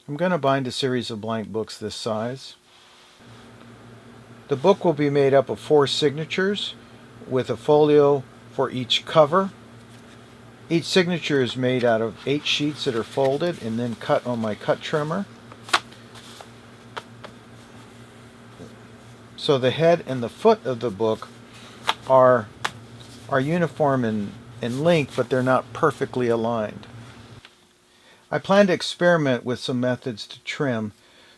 I'm going to bind a series of blank books this size. The book will be made up of 4 signatures with a folio for each cover. Each signature is made out of 8 sheets that are folded and then cut on my cut trimmer. So the head and the foot of the book are uniform in length, but they're not perfectly aligned. I plan to experiment with some methods to trim.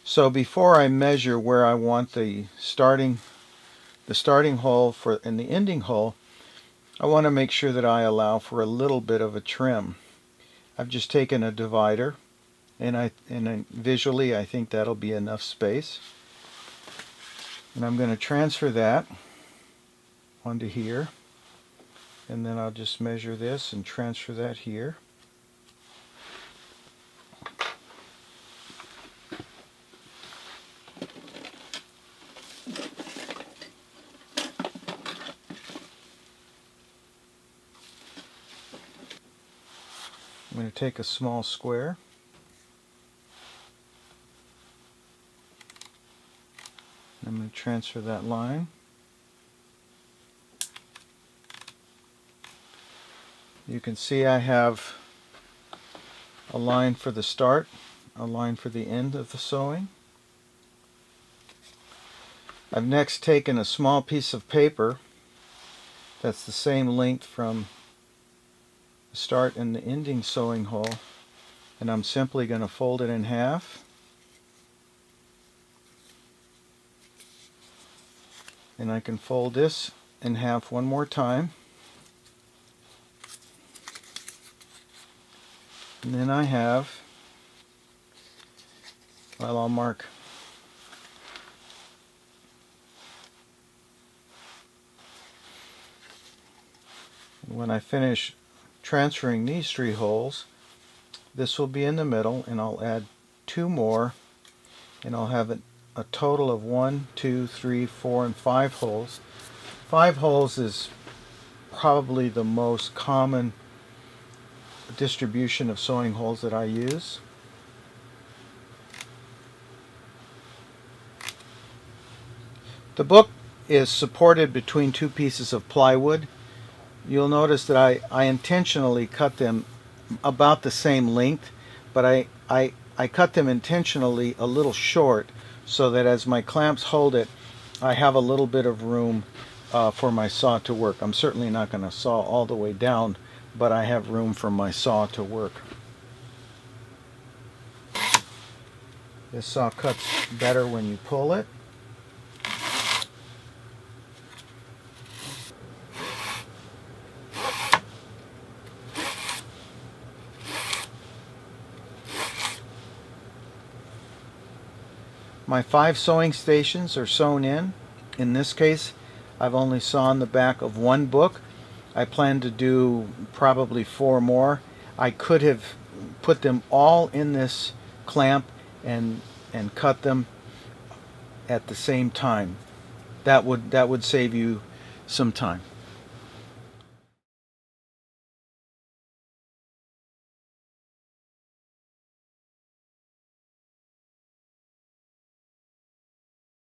So before I measure where I want the starting hole and the ending hole, I want to make sure that I allow for a little bit of a trim. I've just taken a divider, and visually I think that'll be enough space. And I'm going to transfer that onto here, and then I'll just measure this and transfer that here. I'm going to take a small square, I'm going to transfer that line. You can see I have a line for the start, a line for the end of the sewing. I've next taken a small piece of paper that's the same length from the start and the ending sewing hole, and I'm simply going to fold it in half. And I can fold this in half one more time. And then I have, well, I'll mark when I finish transferring these 3 holes, this will be in the middle, and I'll add 2 more, and I'll have a total of 1, 2, 3, 4, and 5 holes. 5 holes is probably the most common distribution of sewing holes that I use. The book is supported between 2 pieces of plywood. You'll notice that I intentionally cut them about the same length, but I cut them intentionally a little short so that as my clamps hold it, I have a little bit of room for my saw to work. I'm certainly not going to saw all the way down, but I have room for my saw to work. This saw cuts better when you pull it. My 5 sewing stations are sewn in. In this case, I've only sewn the back of 1 book. I plan to do probably 4 more. I could have put them all in this clamp and cut them at the same time. That would save you some time.